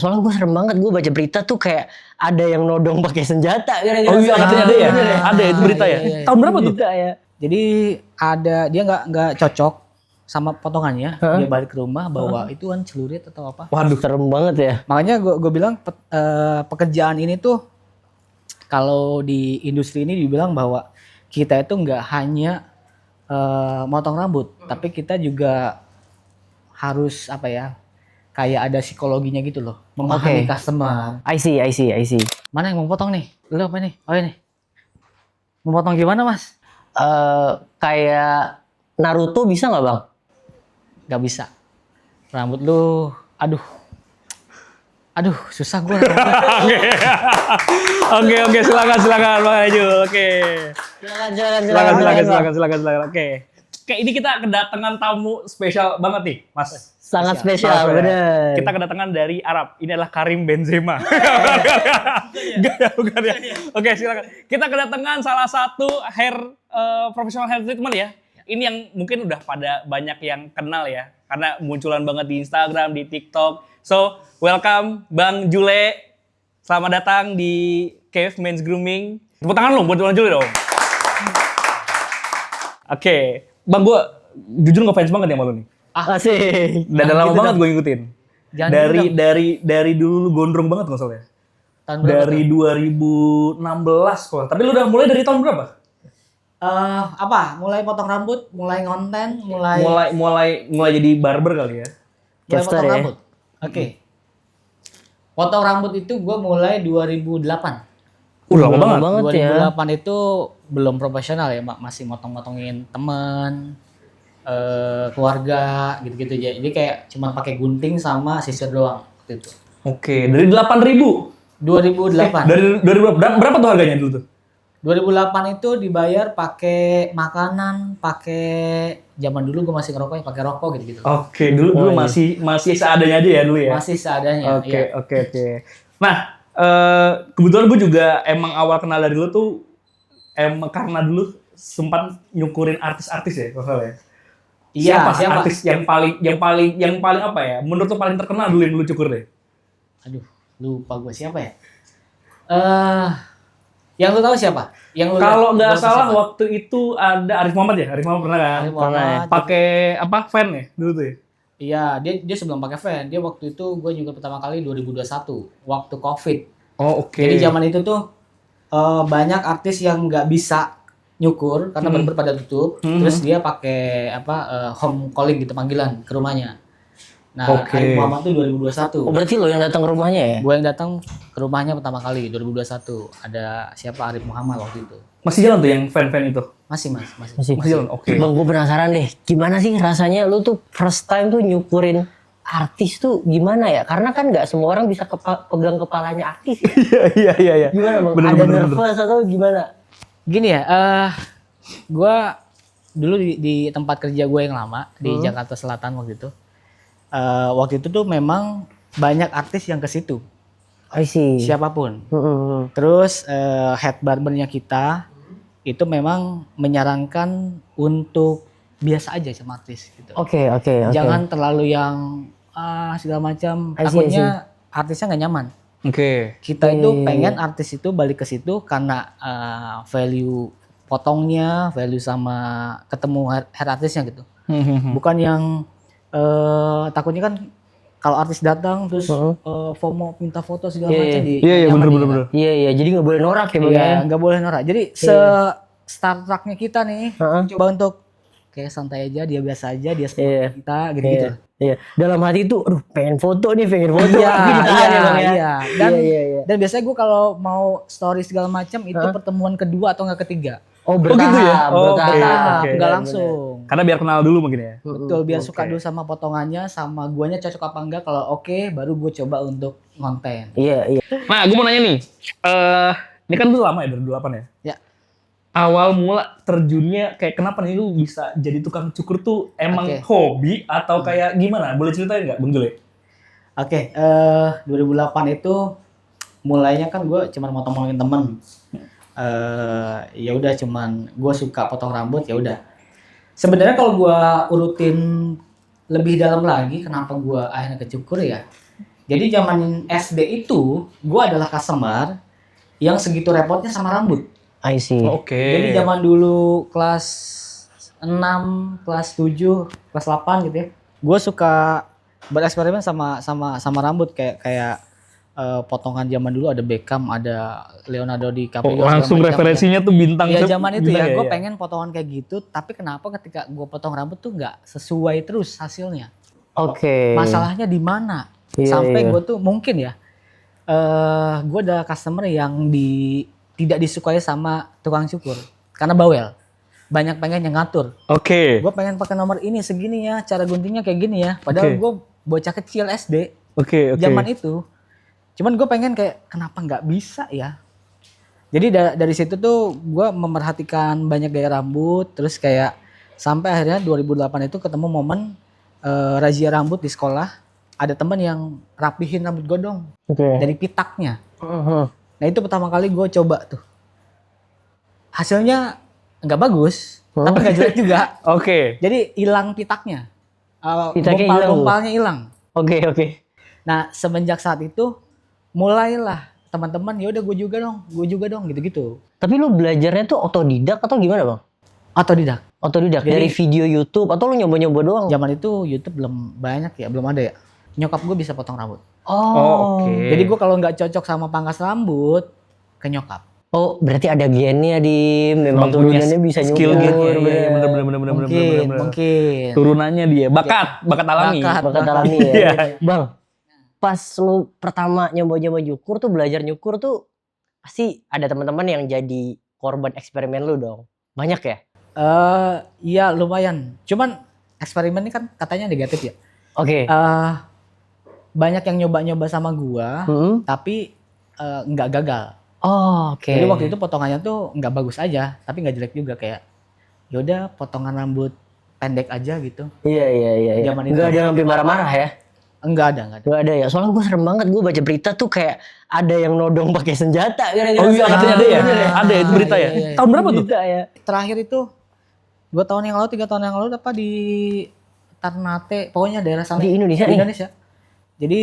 Soalnya gue serem banget, gue baca berita tuh kayak ada yang nodong pakai senjata. Oh iya, katanya ada ya? Ada itu berita ya? Iya. Tahun berapa tuh? Ya. Jadi ada dia nggak cocok sama potongannya, dia balik ke rumah bawa itu kan celurit atau apa. Waduh, serem banget ya. Makanya gue bilang pekerjaan ini tuh kalau di industri ini dibilang bahwa kita itu nggak hanya motong rambut, tapi kita juga harus apa ya, kayak ada psikologinya gitu loh, memahami customer. I see. Mana yang mau potong nih? Lu apa nih? Oh ini. Mau potong gimana mas? Kayak Naruto bisa nggak bang? Gak bisa. Rambut lu, aduh susah gue. Oke, silakan Bang Ajul. Oke. Silakan. Oke. Kayak ini kita kedatangan tamu spesial banget nih, Mas. Sangat spesial, bener. Kita kedatangan dari Arab. Ini adalah Karim Benzema. Bukan ya. Oke, silakan. Kita kedatangan salah satu professional hair treatment ya. Ini yang mungkin udah pada banyak yang kenal ya, karena munculan banget di Instagram, di TikTok. So, welcome Bang Jule. Selamat datang di Cave Men's Grooming. Tepuk tangan lo buat Bang Jule dong. Oke. Bang, gue jujur ngefans banget ya sama lo nih. Asik. Udah lama banget gue ngikutin. Jangan Dari dulu lu gondrong banget nggak salah ya? Tahun berapa Dari 2016 kok. Tapi lu udah mulai dari tahun berapa? mulai potong rambut, mulai ngonten, Mulai jadi barber kali ya? mulai Caster potong ya? rambut. Oke. Potong rambut itu gue mulai 2008. Lama banget. 2008 itu belum profesional ya, masih motong-motongin teman, keluarga gitu-gitu aja. Jadi kayak cuma pakai gunting sama sisir doang waktu itu. Oke, dari 8.000. 2008. Dari berapa tuh harganya dulu tuh? 2008 itu dibayar pakai makanan, pakai zaman dulu gue masih ngerokok ya pakai rokok gitu-gitu. Oke, dulu masih seadanya aja ya dulu ya. Masih seadanya. Oke. Iya. Nah, kebetulan gue juga emang awal kenal dari lu tuh karena dulu sempat nyukurin artis-artis ya, kalau salah ya. Iya, siapa? Artis yang paling apa ya? Menurut lu paling terkenal dulu yang lu cukur deh. Aduh, lupa gue siapa ya? Yang lu tahu siapa? Kalau nggak salah waktu itu ada Arif Muhammad ya? Arif Muhammad pernah kan? Arif Muhammad. Pakai apa? Fan ya dulu tuh ya? Iya, dia sebelum pakai fan. Dia waktu itu gue nyukur pertama kali 2021 waktu Covid. Oh, oke. Jadi zaman itu tuh banyak artis yang nggak bisa nyukur karena barber pada tutup. Terus dia pakai home calling gitu, panggilan ke rumahnya. Nah, Arif Muhammad tuh 2021. Oh, berarti lo yang datang ke rumahnya ya? Gue yang datang ke rumahnya pertama kali 2021. Ada siapa, Arif Muhammad waktu itu. Masih jalan tuh yang fan-fan itu? Masih. Masih jalan. Oke. Bang, gue penasaran deh, gimana sih rasanya lu tuh first time tuh nyukurin artis tuh gimana ya? Karena kan nggak semua orang bisa pegang kepalanya artis ya. Iya. Gimana bang? Ada nervous atau gimana? Gini ya, gue dulu di tempat kerja gue yang lama di Jakarta Selatan waktu itu. Waktu itu tuh memang banyak artis yang ke situ. I see. Siapapun. Terus head barbernya kita itu memang menyarankan untuk biasa aja sama artis gitu. Oke. Jangan terlalu yang segala macam. Takutnya artisnya nggak nyaman. Oke. Kita itu pengen artis itu balik ke situ karena value potongnya, value sama ketemu hair artisnya gitu. Bukan yang takutnya kan kalau artis datang terus FOMO minta foto segala macam di. Iya bener. Iya, jadi nggak boleh norak ya bang. Iya, nggak boleh norak. Jadi start-nya kita nih coba untuk kayak santai aja, dia biasa aja, dia sama kita gitu-gitu. Iya. Dalam hati itu, aduh pengen foto nih. Tapi ditahan ya bang ya. Iya. Dan biasanya gue kalau mau story segala macam itu pertemuan kedua atau nggak ketiga. Oh bertahap. gitu ya? Bertahap, Oke. nggak langsung. Karena biar kenal dulu mungkin ya. Betul, biar suka dulu sama potongannya, sama guanya cocok apa enggak. Kalau oke, baru gue coba untuk ngonten. Iya. Nah, gue mau nanya nih. Ini kan lu lama ya dari 28 ya? Ya. Awal mula terjunnya kayak kenapa nih lu bisa jadi tukang cukur tuh emang hobi atau kayak gimana? Boleh ceritain nggak, Bang Jule? Oke, 2008 itu mulainya kan gue cuma motong-motongin temen. Ya udah cuman gue suka potong rambut ya udah. Sebenarnya kalau gue urutin lebih dalam lagi kenapa gue akhirnya kecukur ya. Jadi zaman SD itu gue adalah customer yang segitu repotnya sama rambut. I see. Oke. Jadi zaman dulu kelas 6, kelas 7, kelas 8 gitu ya. Gue suka bereksperimen sama rambut kayak potongan zaman dulu ada Beckham, ada Leonardo DiCaprio. Langsung segala macam referensinya tuh bintang. ya zaman itu gimana ya, gue pengen potongan kayak gitu. Tapi kenapa ketika gue potong rambut tuh nggak sesuai terus hasilnya? Oke. Masalahnya di mana? Iya, Sampai iya. gue tuh mungkin ya, gue ada customer yang tidak disukai sama tukang cukur karena bawel. Banyak pengen yang ngatur. Oke. Gue pengen pakai nomor ini segini ya, cara guntingnya kayak gini ya. Padahal Oke. gue bocah kecil SD Oke. zaman itu. Cuman gue pengen kayak kenapa nggak bisa ya? Jadi dari situ tuh gue memerhatikan banyak gaya rambut, terus kayak sampai akhirnya 2008 itu ketemu momen razia rambut di sekolah. Ada teman yang rapihin rambut godong Oke. dari pitaknya. Mhm. Nah itu pertama kali gue coba tuh. Hasilnya nggak bagus, tapi nggak jelek juga. Oke. Jadi hilang pitaknya. Pitaknya hilang tuh? Gompalnya hilang. Oke, oke. Nah semenjak saat itu mulailah teman-teman ya udah gue juga dong gitu-gitu. Tapi lu belajarnya tuh otodidak atau gimana, Bang? Otodidak. Otodidak Jadi- dari video YouTube atau lu nyoba-nyoba doang? Zaman itu YouTube belum banyak ya, belum ada ya. Nyokap gue bisa potong rambut. Oh, oke. Jadi gue kalau nggak cocok sama pangkas rambut ke nyokap. Oh, berarti ada gennya di memang Emang punya turunannya bisa skill nyukur. gitu. Iya, bener. bener. Mungkin. Turunannya dia, bakat alami. Bakat alami ya. Iya. Bang, pas lu pertama nyoba-nyoba nyukur tuh, belajar nyukur tuh pasti ada teman-teman yang jadi korban eksperimen lu dong. Banyak ya? Iya lumayan. Cuman eksperimen ini kan katanya negatif ya. Oke. Banyak yang nyoba-nyoba sama gua, Hmm. tapi nggak gagal. Oh, oke. Jadi waktu itu potongannya tuh nggak bagus aja, tapi nggak jelek juga kayak. Yaudah potongan rambut pendek aja gitu. Iya. Zaman itu. Nggak ada yang sampai marah-marah ya? Enggak ada. Nggak ada ya. Soalnya gue serem banget, gue baca berita tuh kayak ada yang nodong pakai senjata. Gara-gara Oh iya, katanya ada ya? Bener Ada itu berita ya? Iya. Tahun berapa tuh? Berita ya. Terakhir itu 2 tahun yang lalu, 3 tahun yang lalu apa di Ternate, pokoknya daerah sana. Di Indonesia Di nih? Indonesia. Jadi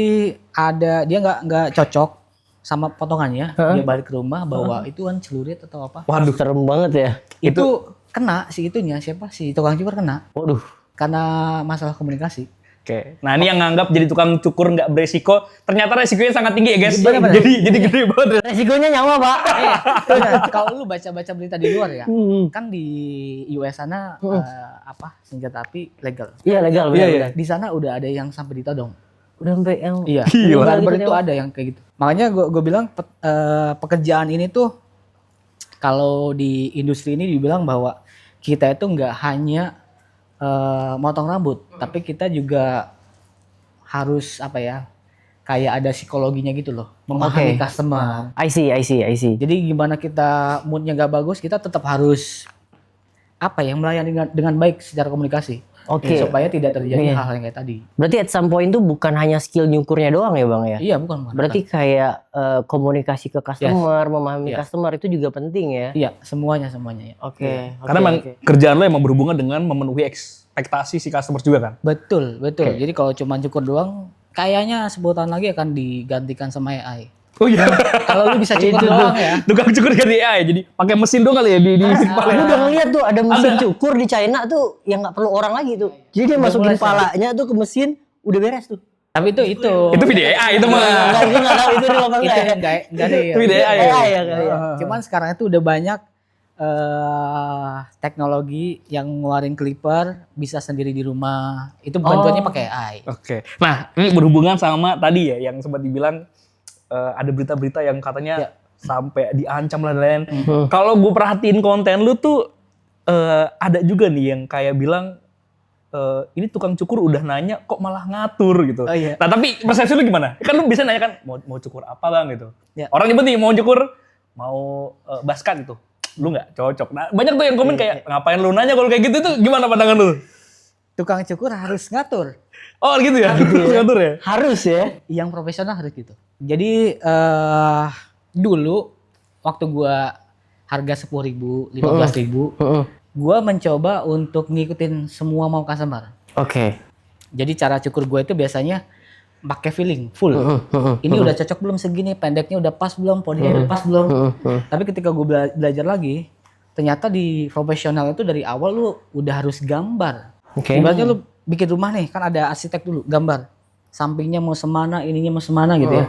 ada dia nggak cocok sama potongannya, dia balik ke rumah bawa itu kan celurit atau apa. Waduh, serem banget ya. Itu kena si itunya siapa si tukang cukur kena Waduh. karena masalah komunikasi. Oke. Nah, ini yang nganggap jadi tukang cukur nggak beresiko, ternyata resikonya sangat tinggi ya, guys. Bener-bener. Jadi gede banget. Resikonya nyawa, Pak. Benar, kalau lu baca-baca berita di luar ya, Hmm. kan di US sana senjata api legal. Iya, legal. Iya, benar. iya. Di sana udah ada yang sampai ditodong. Udah sampai yang Iya, Gila. barber Gitu, itu Bang. ada yang kayak gitu. Makanya gue bilang pekerjaan ini tuh kalau di industri ini dibilang bahwa kita itu nggak hanya motong rambut, tapi kita juga harus apa ya, kayak ada psikologinya gitu loh, memahami Oke. customer. I see. Jadi gimana kita moodnya nggak bagus, kita tetap harus apa ya, melayani dengan baik secara komunikasi. Oke. Supaya tidak terjadi Iya. hal-hal yang kayak tadi. Berarti at some point tuh bukan hanya skill nyukurnya doang ya, Bang ya? Iya bukan. Berarti kayak komunikasi ke customer, memahami Yes. customer itu juga penting ya. Iya semuanya ya. Oke. Karena memang kerjaan lo emang berhubungan dengan memenuhi ekspektasi si customer juga kan? Betul. Jadi kalau cuma cukur doang, kayaknya 10 tahun lagi akan digantikan sama AI. Oh iya. Kalau lu bisa cukur doang ya. Tukang cukur ganti AI, jadi pakai mesin dong kali ya di kepala. Lu udah ngeliat tuh ada mesin cukur di China tuh yang nggak perlu orang lagi tuh. Jadi dia Udah masukin mulai, palanya tuh ke mesin, udah beres tuh. Tapi itu Itu video AI itu mah. Enggak, gue nggak tahu itu real apa itu enggak ya. enggak ada ya. Itu video AI. AI ya kali ya. Cuman sekarang itu udah banyak teknologi yang ngeluarin clipper bisa sendiri di rumah. Itu bantuannya pakai AI. Oke. Nah, ini berhubungan sama tadi ya yang sempat dibilang ada berita-berita yang katanya sampai diancam lah dan lain-lain. Kalau gue perhatiin konten lu tuh ada juga nih yang kayak bilang ini tukang cukur udah nanya kok malah ngatur gitu. Oh, iya. Nah, tapi persepsi lu gimana? Kan lu bisa nanya kan mau cukur apa Bang gitu. Ya. Orang nyebut nih mau cukur mau basket gitu. Lu nggak cocok. Nah, banyak tuh yang komen kayak ngapain lu nanya kalau kayak gitu tuh gimana pandangan lu? Tukang cukur harus ngatur. Oh gitu ya? Ngatur ya? Harus ya. Yang profesional harus gitu. Jadi dulu waktu gua harga 10.000, 15.000, gua mencoba untuk ngikutin semua mau customer. Oke. Jadi cara cukur gua itu biasanya pakai feeling full. Ini udah cocok belum segini, pendeknya udah pas belum, podinya udah pas belum. Tapi ketika gue belajar lagi, ternyata di profesional itu dari awal lu udah harus gambar. Ibaratnya lu bikin rumah nih, kan ada arsitek dulu, gambar. Sampingnya mau semana, ininya mau semana gitu ya.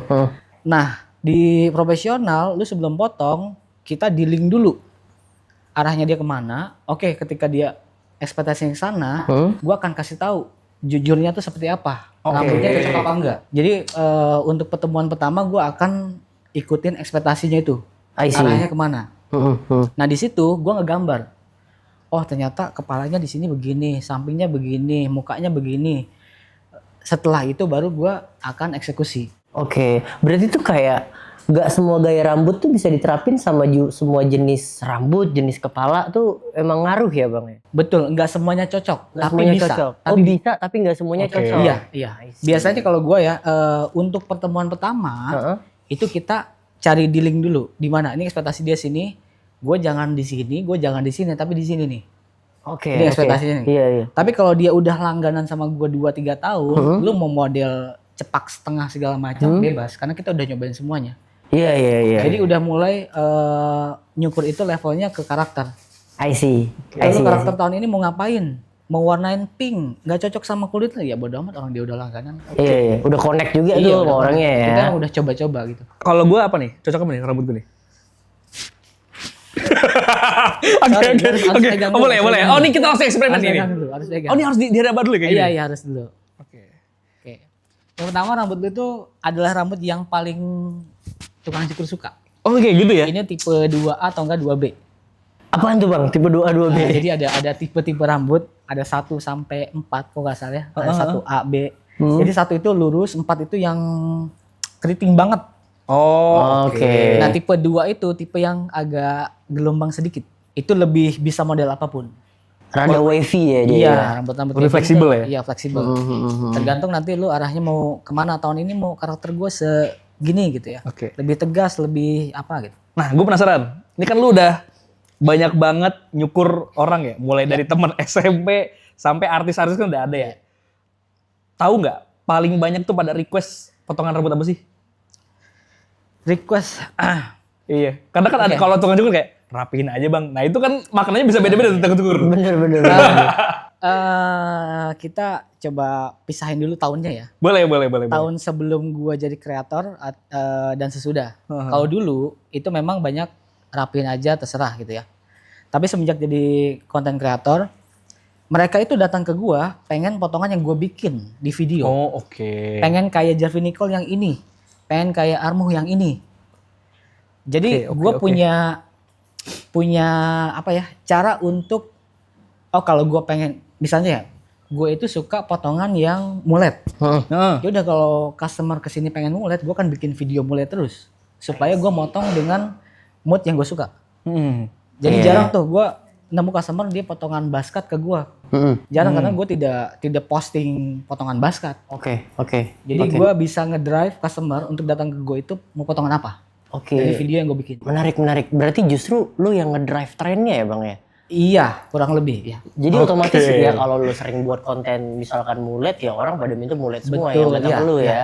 Nah, di profesional lu sebelum potong, kita dealing dulu. Arahnya dia kemana, oke ketika dia ekspektasi yang sana, gua akan kasih tahu jujurnya tuh seperti apa. Rambutnya cocok apa enggak. Jadi untuk pertemuan pertama gua akan ikutin ekspektasinya itu. Arahnya kemana. Nah di situ gue ngegambar, oh ternyata kepalanya di sini begini, sampingnya begini, mukanya begini. Setelah itu baru gue akan eksekusi. Oke, berarti tuh kayak nggak semua gaya rambut tuh bisa diterapin sama semua jenis rambut, jenis kepala tuh emang ngaruh ya bang ya? Betul, nggak semuanya cocok, Nggak tapi semuanya bisa. cocok. Tapi Bisa, tapi nggak semuanya cocok. Iya. Biasanya kalau gue ya untuk pertemuan pertama itu kita cari dealing dulu. Di mana? Ini ekspektasi dia sini. Gue jangan di sini, gue jangan di sini, tapi di sini nih. Oke. Ini ekspektasinya nih. Iya. Tapi kalau dia udah langganan sama gue 2-3 tahun, lu mau model cepak setengah segala macam bebas, karena kita udah nyobain semuanya. Iya. Jadi udah mulai nyukur itu levelnya ke karakter. I see. Lalu karakter tahun ini mau ngapain? Mau warnain pink, nggak cocok sama kulit ya bodo amat, orang dia udah langganan. Iya. Udah connect juga tuh sama orangnya ya. Kita udah coba-coba gitu. Kalau gue apa nih? Cocok apa nih rambut gue nih? Oke. Oh, boleh. Oh, ini kita langsung eksperimen ini. Harus pegang. Oh, ini harus diraba dulu kayak gini. Iya, harus dulu. Oke. Yang pertama rambut gue itu adalah rambut yang paling tukang cukur suka. Oh, kayak gitu ya? Ini tipe 2A atau enggak 2B. Apaan tuh bang? Tipe 2A, 2B? Nah, jadi ada tipe-tipe rambut, ada 1 sampai 4 kok nggak salah ya. Ada 1 A, B. Jadi 1 itu lurus, 4 itu yang keriting banget. Oh, oke. Nah, tipe 2 itu tipe yang agak gelombang sedikit. Itu lebih bisa model apapun. Rada wavy ya dia. Iya, rambut-rambut lebih fleksibel ya? Iya, fleksibel. Tergantung nanti lu arahnya mau kemana. Tahun ini mau karakter gue segini gitu ya. Oke. Lebih tegas, lebih apa gitu. Nah, gue penasaran. Ini kan lu udah banyak banget nyukur orang ya, mulai dari teman SMP sampai artis-artis kan udah ada ya. Tahu nggak paling banyak tuh pada request potongan rambut apa sih? Request, Iya, karena kan ada kalau tukang cukur kayak rapihin aja bang. Nah itu kan maknanya bisa beda-beda tuh tukang cukur. Bener. Kita coba pisahin dulu tahunnya ya. Boleh. Tahun sebelum gua jadi kreator dan sesudah. Kalau dulu itu memang banyak rapiin aja terserah gitu ya. Tapi semenjak jadi konten kreator, mereka itu datang ke gua pengen potongan yang gua bikin di video. Oh oke. Pengen kayak Jarvin Nicole yang ini, pengen kayak Armuh yang ini. Jadi gua punya apa ya, cara untuk kalau gua pengen misalnya ya, gue itu suka potongan yang mulet. Ya udah kalau customer kesini pengen mulet, gua kan bikin video mulet terus supaya gua motong dengan mood yang gue suka. Jadi jarang tuh gue nemu customer dia potongan basket ke gue. Jarang karena gue tidak posting potongan basket. Oke. Jadi gue bisa ngedrive customer untuk datang ke gue itu mau potongan apa. Dari video yang gue bikin. Menarik. Berarti justru lu yang ngedrive trennya ya bang ya? Iya, kurang lebih ya. Jadi otomatis ya kalau lu sering buat konten misalkan mulet ya orang pada minta mulet semua ya, datang lu ya.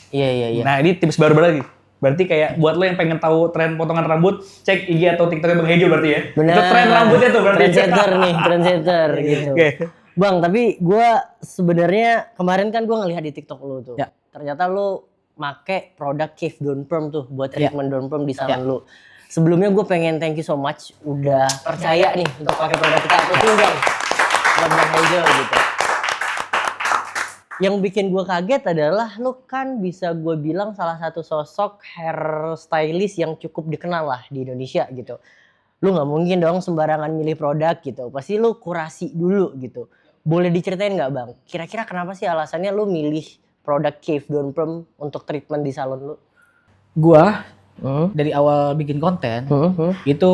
Iya. Nah ini tips baru lagi. Berarti kayak buat lo yang pengen tahu tren potongan rambut, cek IG atau TikToknya Bang Hejo berarti ya. Benar. Itu tren rambutnya tuh berarti. Trendsetter gitu. Bang, tapi gue sebenarnya kemarin kan gue ngelihat di TikTok lu tuh. Ya. Ternyata lu make produk Cave Down Perm tuh buat treatment down perm di salon lu. Sebelumnya gue pengen thank you so much udah percaya nih untuk pakai produk kita. Terus Bang, Bang Hejo gitu. Yang bikin gue kaget adalah lu kan bisa gue bilang salah satu sosok hair stylist yang cukup dikenal lah di Indonesia gitu. Lu nggak mungkin dong sembarangan milih produk gitu. Pasti lu kurasi dulu gitu. Boleh diceritain nggak bang? Kira-kira kenapa sih alasannya lu milih produk Cave Down Perm untuk treatment di salon lu? Gua dari awal bikin konten itu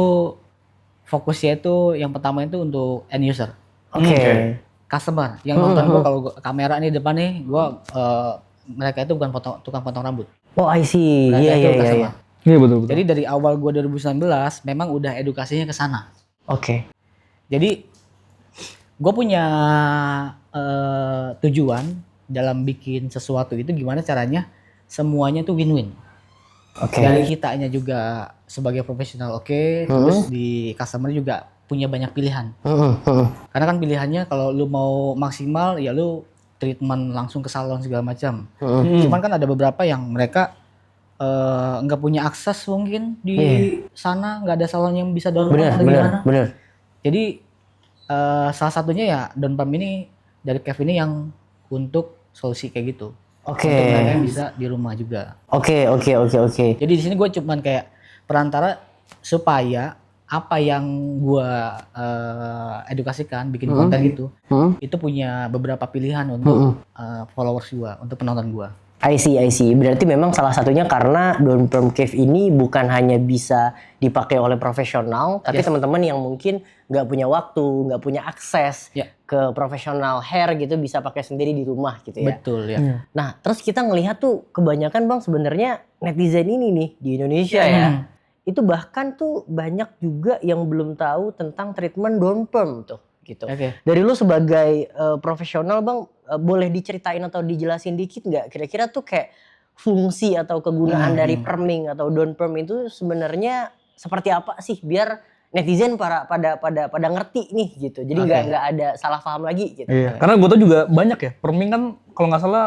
fokusnya itu yang pertama itu untuk end user. Oke. Customer yang nonton gue kalau kamera nih depan nih gue mereka itu bukan tukang potong rambut. Oh I see. Iya. Iya betul. Jadi dari awal gue 2019 memang udah edukasinya ke sana. Oke. Jadi gue punya tujuan dalam bikin sesuatu itu gimana caranya semuanya tuh win-win. Oke. Dari kitanya juga sebagai profesional terus di customer juga punya banyak pilihan. Karena kan pilihannya kalau lu mau maksimal ya lu treatment langsung ke salon segala macam. Cuman kan ada beberapa yang mereka nggak punya akses mungkin di sana, nggak ada salon yang bisa downpump atau gimana. Bener. Jadi salah satunya ya downpump ini dari Kev ini yang untuk solusi kayak gitu. Oke. Untuk mereka yang bisa di rumah juga. Oke. Jadi di sini gue cuman kayak perantara supaya apa yang gue edukasikan, bikin konten itu punya beberapa pilihan untuk followers gue, untuk penonton gue. I see. Berarti memang salah satunya karena Dawn Perm Cave ini bukan hanya bisa dipakai oleh profesional, tapi teman-teman yang mungkin nggak punya waktu, nggak punya akses ke profesional hair gitu bisa pakai sendiri di rumah gitu ya. Betul ya. Nah, terus kita ngelihat tuh kebanyakan Bang sebenarnya netizen ini nih di Indonesia ya. Itu bahkan tuh banyak juga yang belum tahu tentang treatment Dawn Perm tuh gitu. Dari lu sebagai profesional Bang, boleh diceritain atau dijelasin dikit nggak kira-kira tuh kayak fungsi atau kegunaan dari perming atau Dawn Perm itu sebenarnya seperti apa sih biar netizen pada ngerti nih gitu. Jadi nggak ada salah paham lagi gitu. Iya. Karena gue tau juga banyak ya perming kan kalau nggak salah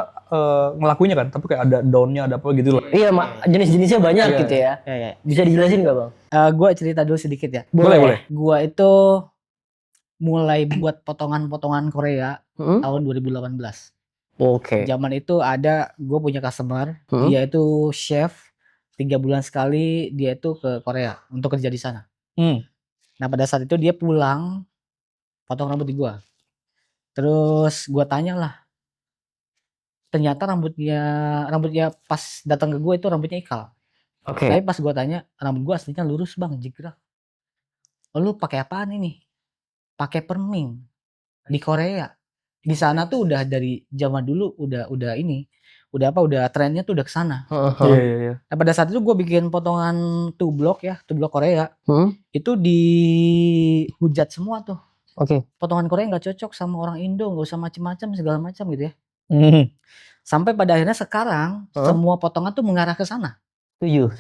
ngelakuinnya kan, tapi kayak ada daunnya ada apa gitu lah. Iya jenis-jenisnya banyak gitu ya. Bisa dijelasin nggak Bang? Gue cerita dulu sedikit ya. Boleh. Gue itu mulai buat potongan-potongan Korea tahun 2018. Oke. Zaman itu ada gue punya customer, dia itu chef 3 bulan sekali dia itu ke Korea untuk kerja di sana. Nah pada saat itu dia pulang potong rambut di gue. Terus gue tanya lah, ternyata rambutnya pas datang ke gue itu rambutnya ikal. Tapi pas gue tanya rambut gue aslinya lurus Bang, jigrak. Oh, lu pakai apaan ini? Pakai perming di Korea. Di sana tuh udah dari zaman dulu udah trennya tuh udah kesana. Iya. Nah pada saat itu gue bikin potongan two block Korea, itu dihujat semua tuh. Potongan Korea nggak cocok sama orang Indo, nggak usah macem-macem segala macam gitu ya. Sampai pada akhirnya sekarang semua potongan tuh mengarah ke sana. Setuju.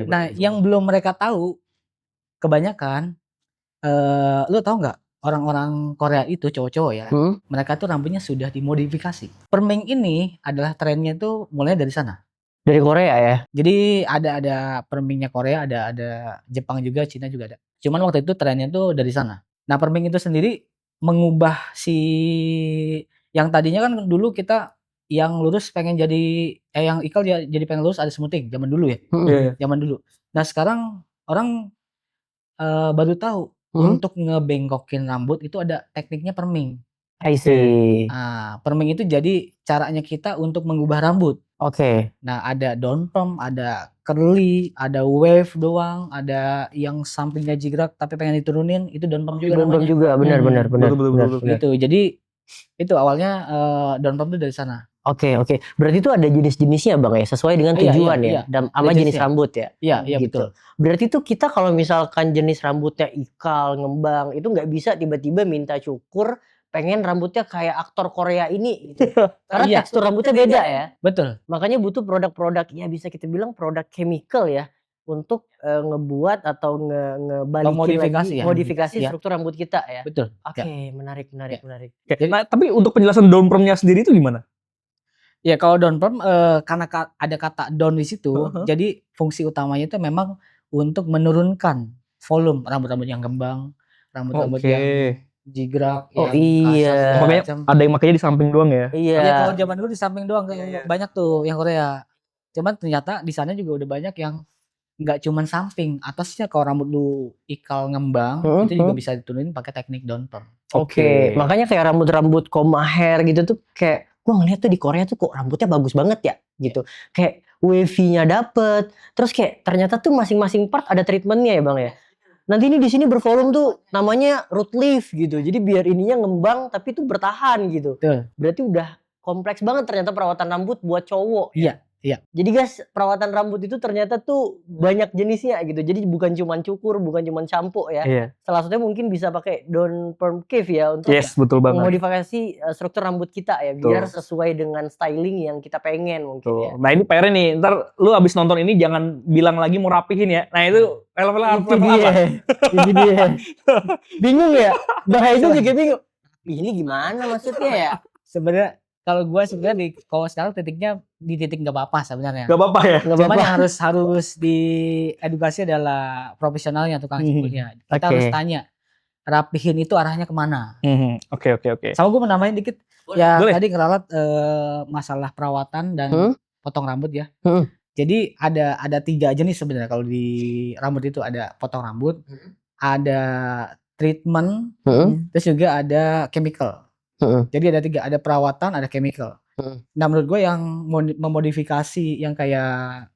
Nah yang belum mereka tahu kebanyakan lu tahu nggak orang-orang Korea itu cowok-cowok ya, mereka tuh rambutnya sudah dimodifikasi. Perming ini adalah trennya tuh mulai dari sana. Dari Korea ya. Jadi ada permingnya Korea, ada Jepang juga, Cina juga ada. Cuman waktu itu trennya tuh dari sana. Nah perming itu sendiri mengubah si yang tadinya kan dulu kita yang lurus pengen jadi yang ikal jadi pengen lurus ada smoothing zaman dulu ya. Zaman dulu. Nah sekarang orang baru tahu untuk ngebengkokin rambut itu ada tekniknya perming. I see. Perming itu jadi caranya kita untuk mengubah rambut. Nah ada down perm, ada curly, ada wave doang, ada yang sampingnya jigrak tapi pengen diturunin itu down perm juga. Down perm juga, benar. Gitu. Jadi itu awalnya down perm itu dari sana. Oke. Berarti itu ada jenis-jenisnya Bang ya, sesuai dengan tujuan ya, dan sama jenis rambut ya. Iya gitu. Betul. Berarti tuh kita kalau misalkan jenis rambutnya ikal, ngembang, itu nggak bisa tiba-tiba minta cukur, pengen rambutnya kayak aktor Korea ini gitu. Karena tekstur rambutnya beda ya. Betul. Makanya butuh produk-produk ya bisa kita bilang produk chemical ya untuk ngebuat atau ngebalikin modifikasi struktur rambut kita ya. Betul. Menarik. Nah, tapi untuk penjelasan down permnya sendiri itu gimana? Ya kalau down perm karena ada kata down di situ, jadi fungsi utamanya itu memang untuk menurunkan volume rambut-rambut yang kembang, rambut-rambut yang jigrak. Makanya ada yang makanya di samping doang ya. Ya kalau zaman dulu di samping doang banyak tuh yang Korea. Cuman ternyata di sana juga udah banyak yang nggak cuman samping, atasnya kalau rambut lu ikal ngembang itu juga bisa diturunin pakai teknik down perm. Makanya kayak rambut-rambut koma hair gitu tuh kayak gue ngeliat tuh di Korea tuh kok rambutnya bagus banget ya gitu. Kayak wavy-nya dapet. Terus kayak ternyata tuh masing-masing part ada treatmentnya ya Bang ya. Nanti ini di sini bervolume tuh namanya root leaf gitu. Jadi biar ininya ngembang tapi tuh bertahan gitu. Berarti udah kompleks banget ternyata perawatan rambut buat cowok. Iya. Iya. Jadi guys, perawatan rambut itu ternyata tuh banyak jenisnya gitu. Jadi bukan cuman cukur, bukan cuman shampoo ya. Iya. Salah satunya mungkin bisa pakai daun perm cave ya untuk Yes, betul banget. memodifikasi struktur rambut kita ya biar sesuai dengan styling yang kita pengen mungkin ya. Tuh. Nah ini PR nih, ntar lu abis nonton ini jangan bilang lagi mau rapihin ya. Nah itu level Itu apa? dia. Itu dia. Bingung ya? Bahaya itu juga bingung. Ini gimana maksudnya ya? Sebenarnya kalau gue sebenarnya kalau sekarang titiknya di titik nggak apa-apa sebenarnya. Gak apa-apa ya? Nggak Cuman apa-apa. yang harus diedukasi adalah profesionalnya, tukang cukurnya. Kita Oke. harus tanya rapihin itu arahnya kemana. Oke. Sama gue mau nambahin dikit. Ya Boleh. tadi ngeralat masalah perawatan dan potong rambut ya. Jadi ada 3 jenis sebenarnya kalau di rambut itu ada potong rambut, ada treatment, terus juga ada chemical. Jadi ada 3, ada perawatan, ada chemical. Nah menurut gue yang memodifikasi yang kayak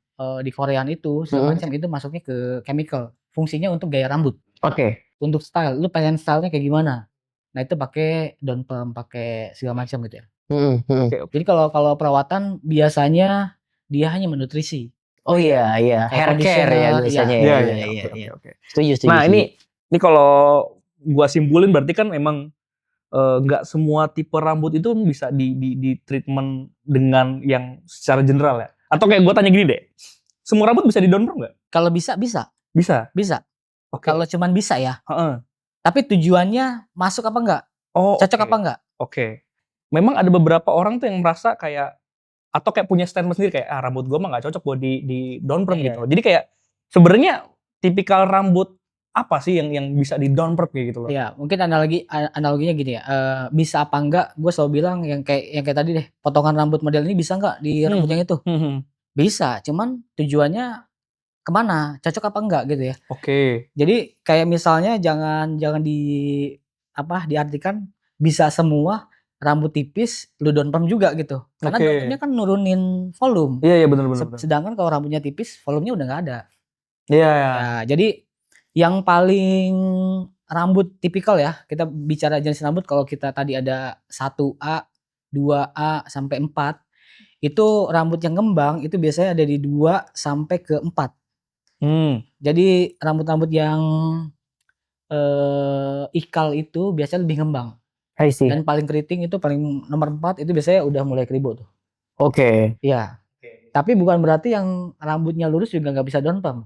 di Korean itu segala macam itu masuknya ke chemical. Fungsinya untuk gaya rambut. Oke. Untuk style, lu pengen stylenya kayak gimana? Nah itu pakai daun perm, pakai segala macam gitu ya. Jadi kalau perawatan biasanya dia hanya menutrisi. Oh iya, hair care ya biasanya ya. Iya. Oke. Setuju. Nah ini kalau gua simpulin berarti kan emang nggak semua tipe rambut itu bisa di treatment dengan yang secara general ya. Atau kayak gua tanya gini deh, semua rambut bisa di daun perm nggak? Kalau bisa. Bisa. Oke. Kalau cuman bisa ya. Heeh. Tapi tujuannya masuk apa enggak? Oh, Cocok apa enggak? Oke. Memang ada beberapa orang tuh yang merasa kayak atau kayak punya statement sendiri kayak rambut gua mah nggak cocok buat di daun perm Iya. gitu. Jadi kayak sebenarnya tipikal rambut apa sih yang bisa di down perm kayak gitu loh? Iya, mungkin analoginya gini ya. Bisa apa enggak? Gue selalu bilang yang kayak tadi deh, potongan rambut model ini bisa enggak di rambut yang itu? Bisa, cuman tujuannya kemana? Cocok apa enggak gitu ya? Oke. Jadi kayak misalnya jangan diartikan bisa semua rambut tipis lu down perm juga gitu. Karena down permnya kan nurunin volume. Iya benar. Sedangkan kalau rambutnya tipis, volumenya udah nggak ada. Iya. Nah, jadi yang paling rambut tipikal ya, kita bicara jenis rambut kalau kita tadi ada 1A, 2A sampai 4. Itu rambut yang ngembang itu biasanya ada di 2 sampai ke 4. Jadi rambut-rambut yang ikal itu biasanya lebih ngembang. I see. Dan paling keriting itu paling nomor 4 itu biasanya udah mulai keribo tuh. Oke. Iya. Tapi bukan berarti yang rambutnya lurus juga nggak bisa down perm.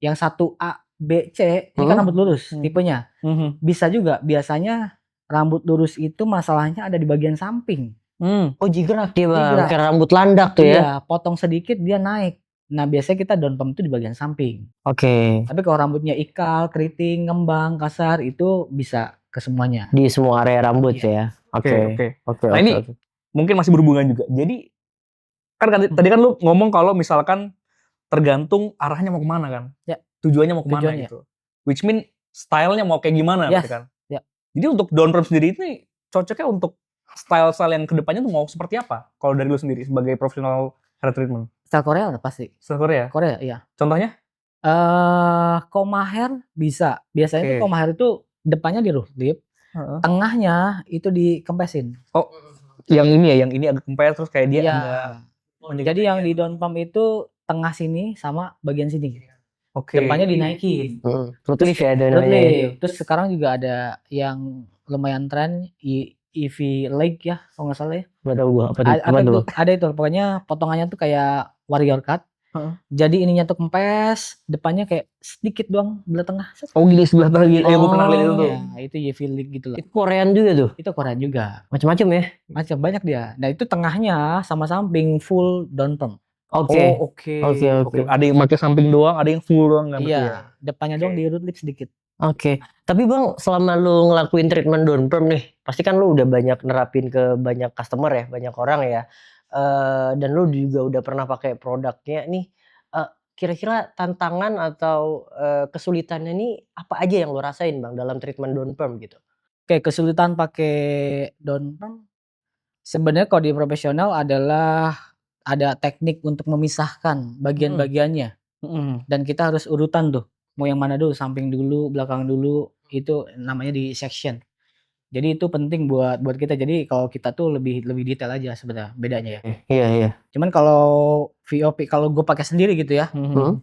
Yang 1A, B, C ini kan rambut lurus tipenya. Bisa juga. Biasanya rambut lurus itu masalahnya ada di bagian samping. Oh jigrak dia bang, kayak rambut landak tuh ya. Iya, potong sedikit dia naik. Nah biasanya kita down perm itu di bagian samping. Oke. Tapi kalau rambutnya ikal, keriting, ngembang, kasar itu bisa ke semuanya. Di semua area rambut ya. Oke. Nah ini mungkin masih berhubungan juga. Jadi kan tadi kan lu ngomong kalau misalkan tergantung arahnya mau kemana kan. Ya. Tujuannya mau kemana gitu. Which mean stylenya mau kayak gimana gitu kan. Ya. Jadi untuk down perm sendiri ini cocoknya untuk style-style yang kedepannya tuh mau seperti apa? Kalau dari lu sendiri sebagai profesional hair treatment. Style Korea udah pasti. Style Korea? Korea, iya. Contohnya? Koma hair bisa. Biasanya tuh koma hair itu depannya di root lip, tengahnya itu dikempesin. Oh, yang ini ya, yang ini agak kempes terus kayak dia agak. Jadi yang di down perm itu tengah sini sama bagian sini. Oke. Depannya dinaikin. Root lip ya ada Root namanya. lip. Terus sekarang juga ada yang lumayan tren EV leg ya, kalau nggak salah ya. Gak tau gua Ada itu, pokoknya potongannya tuh kayak warrior cut. Jadi ininya tuh kempes, depannya kayak sedikit doang belah tengah. Oh gini sebelah tengah gitu. Gue pernah lihat itu tuh. Nah, itu EV leg gitu loh. Itu Korean juga tuh. Itu Korean juga. Macam-macam ya. Macam banyak dia. Nah, itu tengahnya sama samping full down perm. Oke. Ada yang pakai samping doang, ada yang full doang kan? Iya, depannya doang di root lip sedikit. Oke. Tapi bang, selama lu ngelakuin treatment down perm nih, pasti kan lu udah banyak nerapin ke banyak customer ya, banyak orang ya. Dan lu juga udah pernah pakai produknya nih. Kira-kira tantangan atau kesulitannya nih apa aja yang lu rasain bang dalam treatment down perm gitu? Oke, kesulitan pakai down perm sebenarnya kalau di profesional adalah ada teknik untuk memisahkan bagian-bagiannya. Dan kita harus urutan tuh. Mau yang mana dulu, samping dulu, belakang dulu, itu namanya di section. Jadi itu penting buat kita. Jadi kalau kita tuh lebih detail aja sebenarnya bedanya ya. Iya. Cuman kalau VOP kalau gue pakai sendiri gitu ya. Hmm.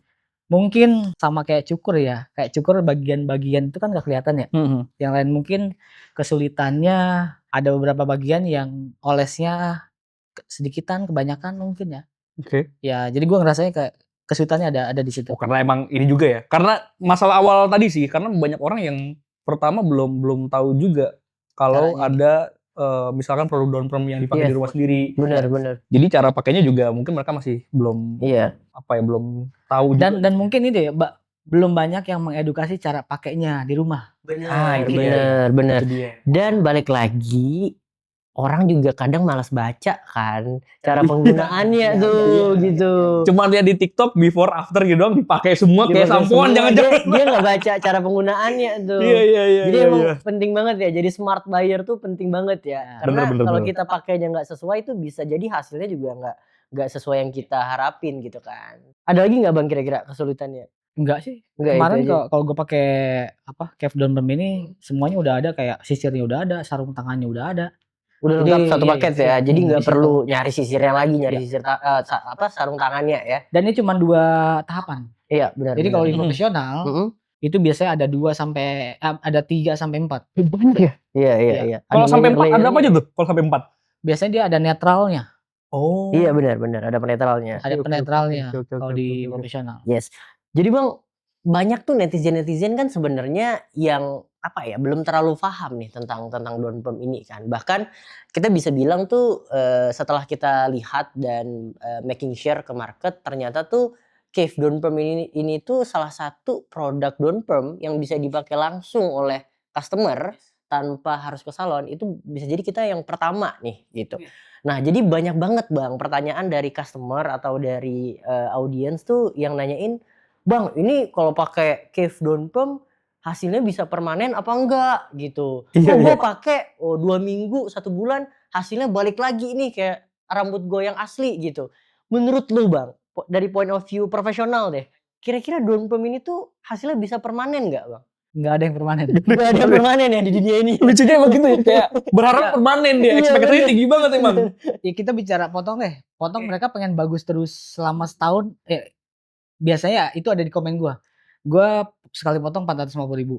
Mungkin sama kayak cukur ya. Kayak cukur bagian-bagian itu kan gak kelihatan ya. Yang lain mungkin kesulitannya ada beberapa bagian yang olesnya sedikitan, kebanyakan mungkin ya. Oke. Ya, jadi gue ngerasanya kayak kesulitannya ada di situ. Oh, karena emang ini juga ya. Karena masalah awal tadi sih, karena banyak orang yang pertama belum tahu juga kalau Caranya. ada misalkan produk down payment yang dipakai Iya. di rumah sendiri. Benar. Jadi cara pakainya juga mungkin mereka masih belum Iya. belum tahu juga. Dan mungkin ini ya, belum banyak yang mengedukasi cara pakainya di rumah. Ah, itu dia. Benar. Itu dia. Dan balik lagi, orang juga kadang malas baca kan cara penggunaannya tuh gitu. Cuma lihat di TikTok before after gitu doang dipakai semua kayak Dipakai sampoan semua, jangan-jangan. dia nggak baca cara penggunaannya tuh. Iya. Jadi emang penting banget ya. Jadi smart buyer tuh penting banget ya. Karena Bener. kalau kita pakainya nggak sesuai itu bisa jadi hasilnya juga nggak sesuai yang kita harapin gitu kan. Ada lagi nggak bang kira-kira kesulitannya? Enggak sih. Enggak, Kemarin itu aja. kalau gue pakai Cave Down Pump ini semuanya udah ada, kayak sisirnya udah ada, sarung tangannya udah ada. Udah Jadi, lengkap satu iya, paket iya. ya. Jadi nggak Di situ. perlu nyari sisirnya lagi, nyari Iya. sisir sarung tangannya ya. Dan ini cuma 2 tahapan. Iya, benar. Jadi kalau di Mhm. profesional Mm-mm. itu biasanya ada 3 sampai 4. Banyak ya. Iya. Kalau Ada sampai 4 ada layer-layernya. apa aja tuh? Kalau sampai 4? Biasanya dia ada netralnya. Oh. Iya benar, ada penetralnya. Ada penetralnya Oke. kalau di profesional. Yes. Jadi bang, banyak tuh netizen kan sebenarnya yang apa ya, belum terlalu paham nih tentang down pump ini kan. Bahkan kita bisa bilang tuh setelah kita lihat dan making share ke market, ternyata tuh Cave down pump ini tuh salah satu produk down pump yang bisa dipakai langsung oleh customer tanpa harus ke salon. Itu bisa jadi kita yang pertama nih gitu. Nah, jadi banyak banget bang pertanyaan dari customer atau dari audiens tuh yang nanyain, bang ini kalau pakai Cave down pump hasilnya bisa permanen apa enggak gitu. Iya, Gue iya. pakai 2 minggu 1 bulan hasilnya balik lagi nih kayak rambut gue yang asli gitu. Menurut lu bang, dari point of view profesional deh, kira-kira down pump ini tuh hasilnya bisa permanen nggak bang? Nggak ada yang permanen. Nggak ada yang permanen ya di dunia ini. Lucunya emang gitu ya, kayak berharap permanen dia, Iya, ekspektasinya bener. tinggi banget emang. Ya kita bicara potong deh. Potong mereka pengen bagus terus selama setahun. Biasanya itu ada di komen gua. Gua sekali potong 450.000.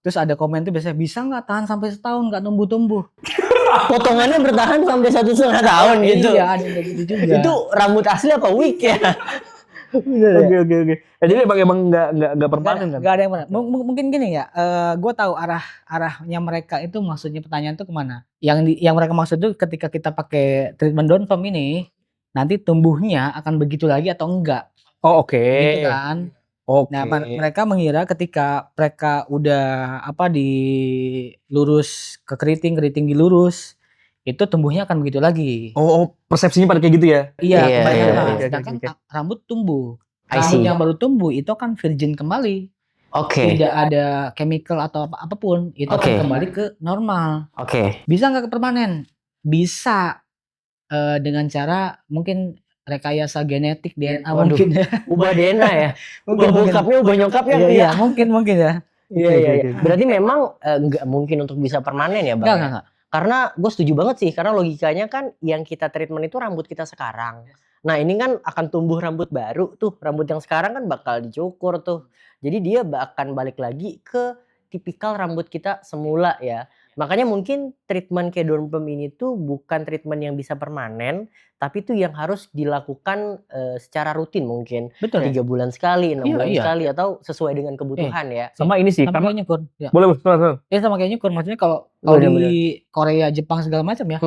Terus ada komen tuh biasanya, bisa nggak tahan sampai setahun nggak tumbuh-tumbuh? Potongannya bertahan sampai 1,5 tahun gitu. Iya, ada yang kayak gitu juga. Itu rambut asli apa wig ya? Bener ya? Oke. Jadi emang nggak permanen kan? Nggak ada yang permanen. Mungkin gini ya, gue tahu arahnya mereka itu, maksudnya pertanyaan tuh kemana? Yang mereka maksud tuh ketika kita pakai treatment down pump ini, nanti tumbuhnya akan begitu lagi atau enggak? Oh, oke. Gitu kan? Oke. Nah, mereka mengira ketika mereka udah dilurus ke keriting dilurus, itu tumbuhnya akan begitu lagi. Oh, persepsinya pada kayak gitu ya? Iya, Iya, kebanyakan. iya. Sedangkan rambut tumbuh. I Rambut see. yang baru tumbuh itu akan virgin kembali. Oke. Tidak ada chemical atau apapun, itu Oke. akan kembali ke normal. Oke. Bisa nggak permanen? Bisa, dengan cara mungkin rekayasa genetik DNA Waduh. mungkin ya. Ubah DNA ya? Ubah Mungkin. bokapnya, ubah nyokapnya. Iya, mungkin ya. Iya. Berarti memang nggak mungkin untuk bisa permanen ya bang? Enggak. Karena gue setuju banget sih, karena logikanya kan yang kita treatment itu rambut kita sekarang. Nah ini kan akan tumbuh rambut baru tuh, rambut yang sekarang kan bakal dicukur tuh. Jadi dia akan balik lagi ke tipikal rambut kita semula ya. Makanya mungkin treatment kayak down pump ini tuh bukan treatment yang bisa permanen, tapi tuh yang harus dilakukan secara rutin mungkin. Betul. 3 bulan sekali, 6 bulan Iya. sekali, atau sesuai dengan kebutuhan ya. Sama ini sih, Sama karena kayak nyukur. Ya. boleh. Sama kayak nyukur. Maksudnya kalau Bener. di Korea, Jepang segala macam ya,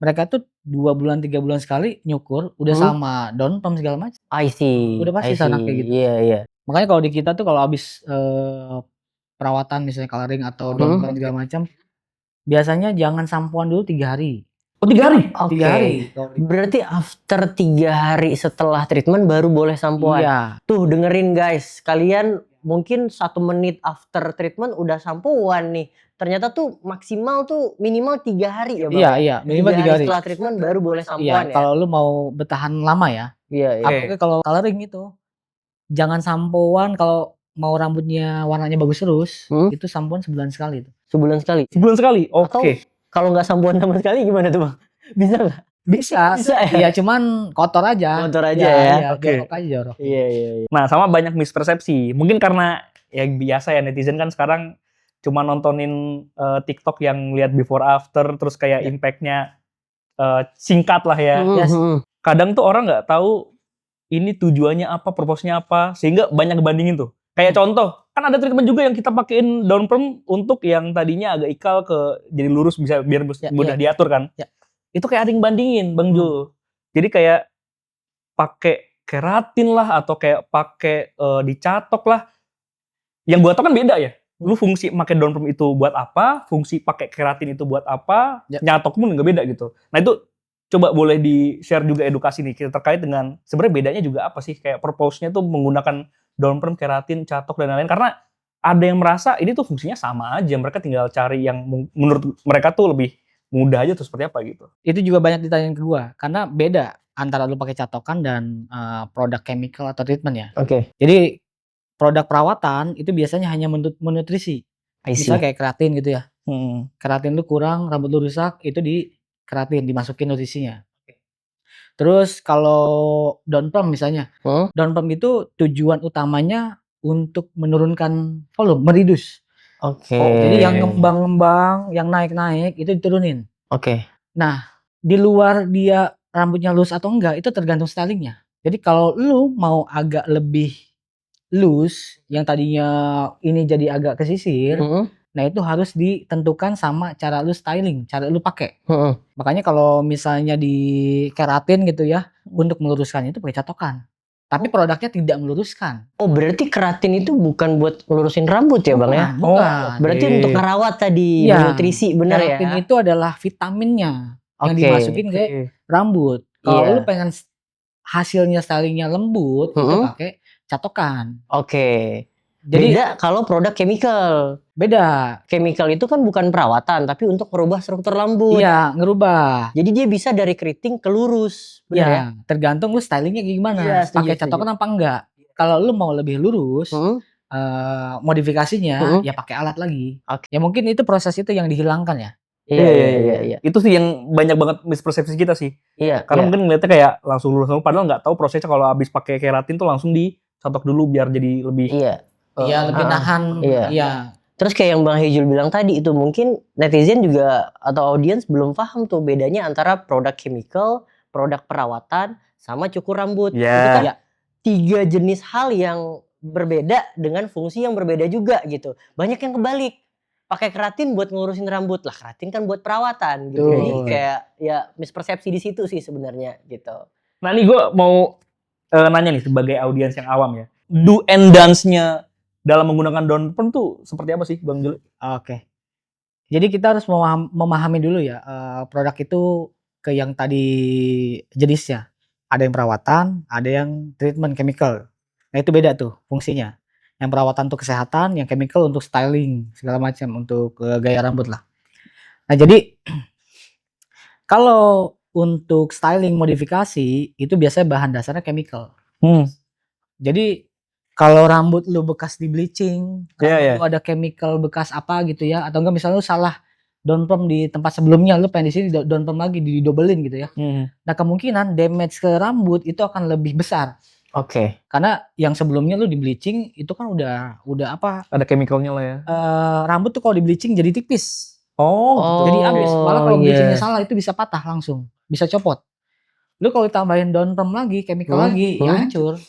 mereka tuh 2 bulan 3 bulan sekali nyukur, udah sama down pump segala macam. I see. Udah pasti sana kayak gitu. Iya. Makanya kalau di kita tuh kalau habis perawatan misalnya coloring atau down pump segala macam, biasanya jangan sampoan dulu 3 hari. Oh, 3 hari? 3 hari. Berarti after 3 hari setelah treatment baru boleh sampoan. Iya. Tuh dengerin guys, kalian mungkin 1 menit after treatment udah sampoan nih. Ternyata tuh maksimal tuh minimal 3 hari ya bang. Iya, minimal 3 hari. Setelah treatment baru boleh Iya, sampoan ya. kalau lu mau bertahan lama ya. Iya. Apalagi kalau coloring itu, jangan sampoan kalau mau rambutnya warnanya bagus terus, itu sampoan sebulan sekali tuh. Sebulan sekali. Sebulan sekali? Atau Oke. kalau nggak sampoan sama sekali gimana tuh bang? Bisa nggak? Bisa. Bisa ya? Iya, cuman kotor aja. Kotor aja ya? Iya, Oke. jorok aja jorok. Iya, iya, iya. Nah, sama banyak mispersepsi. Mungkin karena ya biasa ya netizen kan sekarang cuma nontonin TikTok yang lihat before after terus kayak Ya. impact-nya singkat lah ya. Yes. Kadang tuh orang nggak tahu ini tujuannya apa, purpose-nya apa, sehingga banyak bandingin tuh. Kayak contoh, kan ada treatment juga yang kita pakein daun perm untuk yang tadinya agak ikal ke jadi lurus bisa biar Ya, mudah ya. diatur kan. Ya. Itu kayak ada yang bandingin, Bang Jul. Jadi kayak pakai keratin lah atau kayak pakai dicatok lah. Yang gua tau kan beda ya. Lu fungsi pakai daun perm itu buat apa, fungsi pakai keratin itu buat apa, Ya. nyatok pun nggak beda gitu. Nah itu coba boleh di-share juga edukasi nih kita terkait dengan sebenarnya bedanya juga apa sih kayak purpose-nya tuh menggunakan daun perm, keratin, catok dan lain-lain karena ada yang merasa ini tuh fungsinya sama aja, mereka tinggal cari yang menurut mereka tuh lebih mudah aja tuh seperti apa gitu. Itu juga banyak ditanyain ke gua karena beda antara lu pakai catokan dan produk chemical atau treatment ya. Oke. Jadi produk perawatan itu biasanya hanya menutrisi. I see. Misalnya kayak keratin gitu ya. Hmm. Keratin lu kurang, rambut lu rusak, itu di keratin dimasukin nutrisinya. Terus kalau daun perm misalnya, daun perm itu tujuan utamanya untuk menurunkan volume, meridus. Oke. Jadi yang ngembang-ngembang, yang naik-naik itu diturunin. Oke. Nah, di luar dia rambutnya loose atau enggak itu tergantung stylingnya. Jadi kalau lu mau agak lebih loose, yang tadinya ini jadi agak kesisir, nah itu harus ditentukan sama cara lu styling, cara lu pakai. Makanya kalau misalnya di keratin gitu ya, untuk meluruskan itu pakai catokan. Tapi produknya tidak meluruskan. Oh, berarti keratin itu bukan buat ngelurusin rambut ya, Bang ya? Bukan. Berarti Oke. untuk ngerawat tadi, Iya. nutrisi, benar ya? Keratin itu adalah vitaminnya yang Oke. dimasukin ke rambut. Kalau Iya. lu pengen hasilnya stylingnya lembut, itu pakai catokan. Oke. Jadi Beda kalau produk chemical. beda. Chemical itu kan bukan perawatan, tapi untuk merubah struktur rambut. Iya, ngerubah. Jadi dia bisa dari keriting ke lurus, benar ya? Iya, tergantung lu stylingnya kayak gimana. Iya, setuju, Pakai setuju. catokan apa enggak. Kalau lu mau lebih lurus, modifikasinya ya pakai alat lagi. Oke. Ya mungkin itu proses itu yang dihilangkan ya. Iya. Itu sih yang banyak banget mispersepsi kita sih. Iya. Karena mungkin ngeliatnya kayak langsung lurus, padahal nggak tahu prosesnya kalau habis pakai keratin tuh langsung dicatok dulu biar jadi lebih Iya. Iya, lebih nahan. Iya. Iya. Terus kayak yang Bang Hejul bilang tadi itu mungkin netizen juga atau audiens belum paham tuh bedanya antara produk chemical, produk perawatan, sama cukur rambut. Iya. Itu kan Iya. 3 jenis hal yang berbeda dengan fungsi yang berbeda juga gitu. Banyak yang kebalik. Pakai keratin buat ngurusin rambut lah, keratin kan buat perawatan gitu. Betul. Jadi kayak ya mispersepsi di situ sih sebenarnya gitu. Nah nih gue mau nanya nih sebagai audiens yang awam ya. Do and dance-nya dalam menggunakan daun perm tuh seperti apa sih Bang Juli? Oke. Jadi kita harus memahami dulu ya, produk itu ke yang tadi jenisnya. Ada yang perawatan, ada yang treatment chemical. Nah itu beda tuh fungsinya. Yang perawatan untuk kesehatan, yang chemical untuk styling segala macam, untuk gaya rambut lah. Nah jadi kalau untuk styling modifikasi itu biasanya bahan dasarnya chemical. Jadi kalau rambut lu bekas di bleaching, Iya. lu ada chemical bekas apa gitu ya, atau enggak misalnya lu salah daun perm di tempat sebelumnya, lu pengen di sini daun perm lagi didobelin gitu ya. Nah kemungkinan damage ke rambut itu akan lebih besar. Oke. Karena yang sebelumnya lu di bleaching itu kan udah apa? Ada chemicalnya lah ya. Rambut tuh kalau di bleaching jadi tipis, Oh, jadi habis. Malah kalau iya. bleachingnya salah itu bisa patah langsung, bisa copot. Lu kalau ditambahin daun perm lagi, chemical lagi, ya hancur.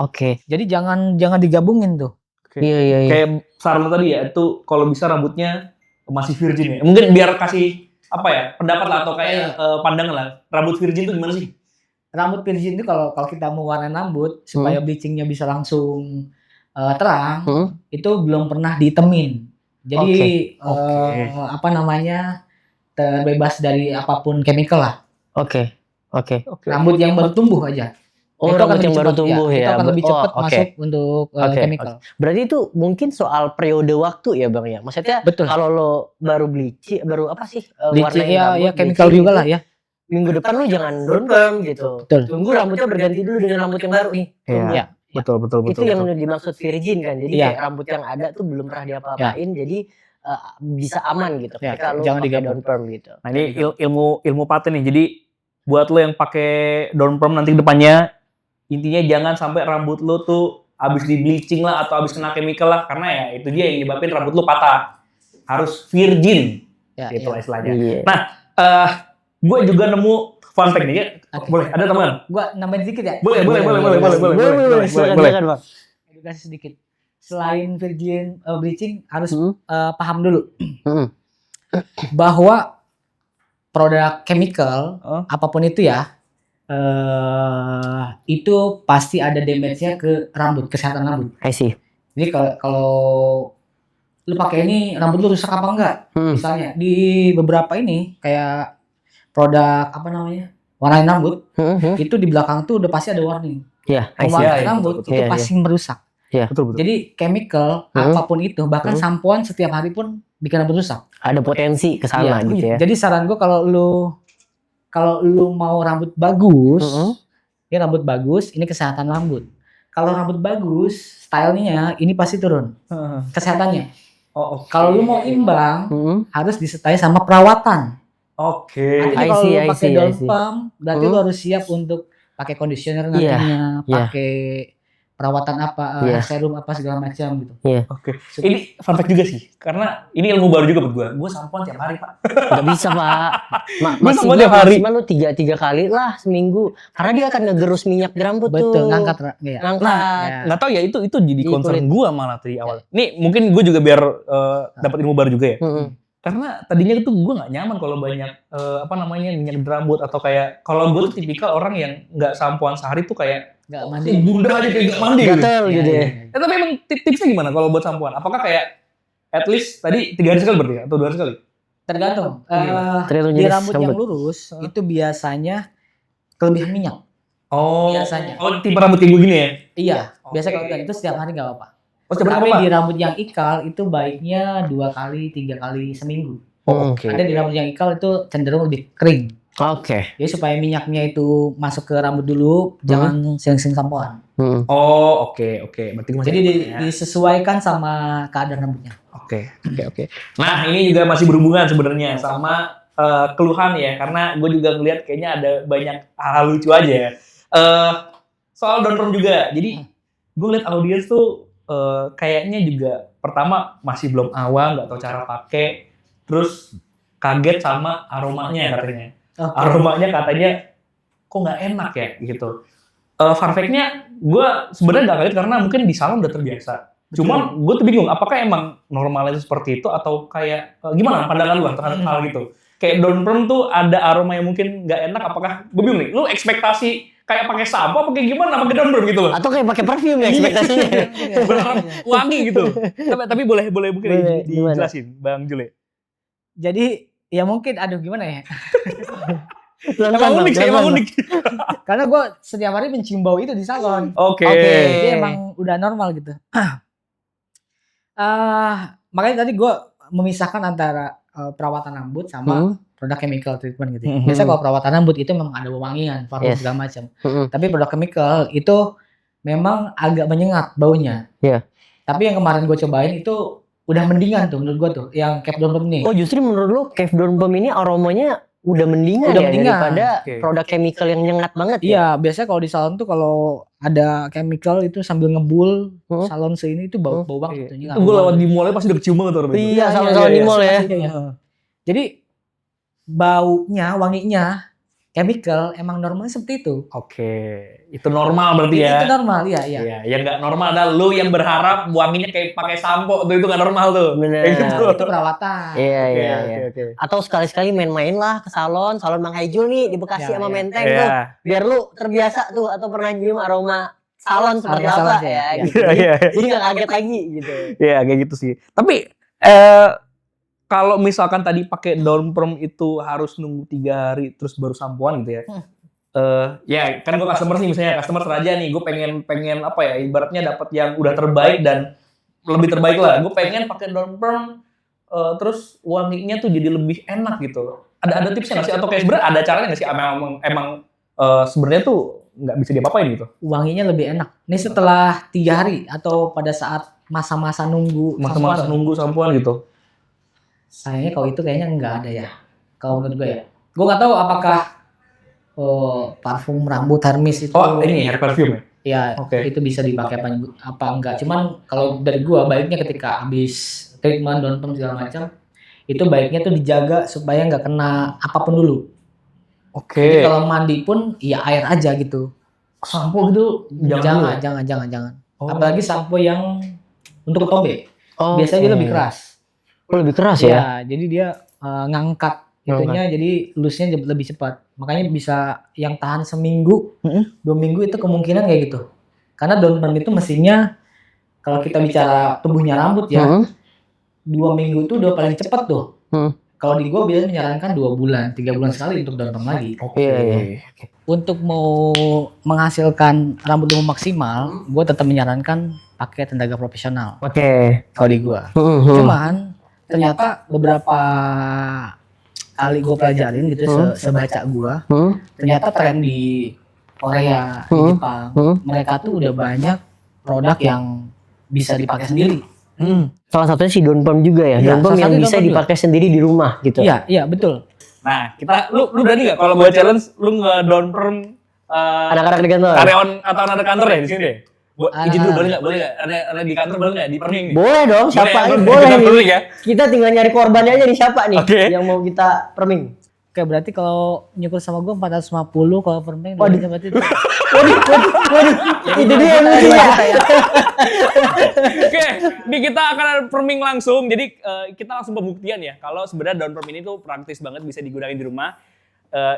Oke. Jadi jangan digabungin tuh. Iya. Kayak saran lo tadi ya, itu kalau bisa rambutnya masih virgin ya. Mungkin biar kasih apa ya pendapat lah atau kayak pandangan lah. Rambut virgin itu gimana sih? Rambut virgin itu kalau kita mau warna rambut supaya bleachingnya bisa langsung terang, itu belum pernah ditemin. Jadi apa namanya, terbebas dari apapun chemical lah. Oke. Rambut yang baru tumbuh aja. Oh, itu rambut akan yang lebih baru cepat, tumbuh ya. Itu akan lebih cepat oke. masuk untuk chemical. Berarti itu mungkin soal periode waktu ya Bang ya. Maksudnya Betul. kalau lo baru bleaching, baru apa sih? Bleaching warnain ya rambut, chemical bleaching juga gitu, lah ya. Minggu depan lu jangan daun perm gitu. Betul. Tunggu rambutnya berganti dulu dengan rambut yang baru nih. Tunggu. Iya. Betul. Itu yang dimaksud virgin kan. Jadi Iya. kayak rambut yang ada tuh belum pernah diapa-apain, jadi bisa aman gitu. Ya, Ketika lu jangan pakai digabung. daun perm gitu. Nah ini ilmu paten nih. Jadi buat lo yang pakai daun perm nanti ke depannya, intinya jangan sampai rambut lo tuh abis di bleaching lah atau abis kena chemical lah, karena ya itu dia yang nyebabin rambut lo patah. Harus virgin, Ya, gitu ya. istilahnya. Iya. Nah, gue juga nemu fun fact nih ya. Oke. Boleh, ada teman? Gua nambahin sedikit ya. Boleh. Silakan, silakan, Bang. Edukasi sedikit. Selain virgin bleaching harus Hmm. paham dulu Hmm. bahwa produk chemical Oh. apapun itu ya itu pasti ada damage-nya ke rambut, kesehatan rambut. I see. Jadi kalau lu pakai ini rambut lu rusak apa enggak? Hmm. Misalnya di beberapa ini kayak produk apa namanya? Warnain rambut Hmm. itu di belakang tuh udah pasti ada warning. Ya, I see. Pewarnaan iya, rambut betul, itu Iya, pasti merusak. Betul. Jadi chemical apapun itu, bahkan Hmm. sampoan setiap hari pun bikin rambut rusak. Ada potensi ke sana Iya. gitu ya. Jadi saran gue kalau lu mau rambut bagus, Hmm. ini rambut bagus, ini kesehatan rambut. Kalau rambut bagus, stylenya ini pasti turun kesehatannya. Oh, Kalau lu mau imbang, Hmm. harus disertai sama perawatan. Oke. Artinya I kalau see, lu I pakai see, I daun see. perm, berarti lu harus siap untuk pakai conditioner Iya, nantinya, iya. pakai perawatan apa, Iya. serum apa segala macam gitu. Oke. Ini fun fact juga sih, karena ini ilmu baru juga buat gue. Gue sampoan tiap hari, Pak. Nggak bisa, Pak. Gua tiap hari. Maksimal lu tiga kali lah seminggu. Karena dia akan ngegerus minyak di rambut tuh. Betul, ngangkat ya. Ngangkat. Ya. Nggak tahu ya, itu jadi Di concern kulit. gue malah dari awal. Nih mungkin gue juga biar dapat ilmu baru juga ya. Hmm. Karena tadinya tuh gue nggak nyaman kalau banyak minyak di rambut, atau kayak kalau gue tuh tipikal orang yang nggak sampoan sehari tuh kayak Nggak mandi. bunda aja kayak nggak mandi gitu. Gatel gitu ya. Tapi emang tipsnya gimana kalau buat sampoan? Apakah kayak at least tadi 3 hari sekali berarti ya? Atau 2 hari sekali? Tergantung. Tergantung Di jenis rambut yang rambut. lurus itu biasanya kelebihan minyak. Oh, Biasanya. Oh, tipe rambut kayak gini ya? Iya, Oke. biasanya kelebihan itu setiap hari nggak apa-apa. Oh, coba Tapi apa? di rambut yang ikal itu baiknya 2 kali, 3 kali seminggu. Oh, oke. Ada di rambut yang ikal itu cenderung lebih kering. Oke. Jadi supaya minyaknya itu masuk ke rambut dulu, jangan sering-sering sampoan. Hmm. Oh, oke. Berarti gue masih Jadi ya. disesuaikan sama keadaan rambutnya. Oke. Nah, ini juga masih berhubungan sebenarnya sama keluhan ya, karena gue juga ngeliat kayaknya ada banyak hal lucu aja. Soal daun perm juga. Jadi gue ngeliat audiens tuh kayaknya juga pertama masih belum awam, nggak tahu cara pakai, terus kaget sama aromanya katanya. Aromanya katanya kok nggak enak ya gitu. Fun fact-nya gue sebenarnya nggak kaget karena mungkin di salon udah terbiasa. Cuman gue tuh bingung, apakah emang normalnya itu seperti itu atau kayak gimana pandangan lu terhadap hal gitu? Kayak daun perm tuh ada aroma yang mungkin nggak enak, apakah gue bingung nih? Lu ekspektasi kayak pakai sampo apa kayak gimana pakai daun perm gitu loh? Atau kayak pakai parfum ya ekspektasinya. Berharap wangi gitu. Tapi boleh mungkin Boleh, gimana? dijelasin, Bang Jule. Jadi ya mungkin aduh gimana ya? Emang unik sih, emang unik. Karena gue setiap hari mencium bau itu di salon. Oke. Jadi emang udah normal gitu. Makanya tadi gue memisahkan antara perawatan rambut sama produk chemical treatment gitu. Mhm. Biasanya kalau perawatan rambut itu memang ada wewangian, parfum Yes. segala macam. Hmm. Tapi produk chemical itu memang agak menyengat baunya. Iya. Tapi yang kemarin gue cobain itu udah mendingan tuh menurut gue tuh, yang Cape Dawn nih. Oh, justru menurut lu Cave Dawn Perm ini aromanya udah mendingan Udah ya mendingan. daripada Oke. produk chemical yang nyengat banget ya? Iya, biasanya kalau di salon tuh kalau ada chemical itu sambil ngebul Hmm. salon seini itu bau banget tuh. Itu gue lewat di mall pasti udah kecium banget tuh aromanya. Iya, sama-sama di mall ya. Jadi baunya, wanginya chemical emang normalnya seperti itu. Oke, itu normal berarti ya? Itu normal, iya. Iya, yang nggak normal adalah lu yang berharap wanginya kayak pakai sampo tuh, itu nggak normal tuh. Bener. Kayak gitu. Itu perawatan. Iya, Oke, iya, oke, iya. oke. Atau sekali-sekali main-main lah ke salon Mang Haijul nih di Bekasi Ya, sama ya. Menteng Iya. tuh. Biar lu terbiasa tuh atau pernah nyium aroma salon seperti Aroma apa salon, ya. ya. Gitu. Iya. Jadi gak kaget lagi gitu. Iya, kayak gitu sih. Tapi kalau misalkan tadi pakai daun perm itu harus nunggu 3 hari terus baru sampoan gitu ya. Ya kan gue customer sih, misalnya customer Raja nih, gue pengen apa ya, ibaratnya dapat yang udah terbaik dan lebih terbaik lah. Gue pengen pakai daun perm terus wanginya tuh jadi lebih enak gitu. Ada tipsnya nggak sih, atau kayak sebenarnya ada caranya nggak sih? Emang sebenarnya tuh nggak bisa diapa-apain gitu? Wanginya lebih enak. Ini setelah 3 hari atau pada saat masa-masa nunggu Masa-masa sampoan. nunggu sampoan gitu. Sayangnya kalau itu kayaknya nggak ada ya. Kalau menurut gue ya. Gue nggak tahu apakah parfum rambut Hermes itu. Oh, ini hair perfume ya? Ya, Oke. itu bisa dipakai apa enggak. Cuman kalau dari gua baiknya ketika habis treatment, down pump segala macam, itu baiknya tuh dijaga supaya nggak kena apapun dulu. Jadi Oke. kalau mandi pun ya air aja gitu. Sampo gitu Jangan. Oh. Apalagi sampo yang untuk tobe. Oh, Biasanya dia lebih keras. Oh, lebih keras ya? Ya, jadi dia ngangkat itunya, jadi loose-nya lebih cepat. Makanya bisa yang tahan seminggu, 2 minggu itu kemungkinan kayak gitu. Karena daun pump itu mesinnya, kalau kita bicara tumbuhnya rambut ya, 2 minggu itu udah paling cepat tuh. Kalau di gua biasanya menyarankan 2 bulan, 3 bulan sekali untuk daun pump lagi. Iya. Untuk mau menghasilkan rambut lumut maksimal, gua tetap menyarankan pakai tenaga profesional. Oke. Kalau di gua. Cuman ternyata beberapa kali gue pelajarin gitu sebaca gue, ternyata tren di Korea, di Jepang, mereka tuh udah banyak produk yang bisa dipakai sendiri. Salah satunya si daun pump juga ya? Iya, Daun pump salah yang satunya bisa daun pump dipakai sendiri di rumah gitu? Iya betul. Nah, lu berani nggak kalau buat challenge lu nge-down perm Anak-anak di kantor? karyawan atau anak kantor ya di sini deh? Izin dulu Anak-anak. boleh nggak? Ada di kantor boleh nggak? Di perming nih? Boleh dong, siapa aja Boleh, boleh kita nih. perming ya? Kita tinggal nyari korbannya aja nih, siapa nih Oke. yang mau kita perming. Oke, berarti kalau nyukur sama gue 450, kalau permen berarti itu. Waduh, itu dia yang lucu ya. Oke, ini kita akan perming langsung. Jadi kita langsung pembuktian ya. Kalau sebenarnya daun perm ini tuh praktis banget bisa digunakan di rumah.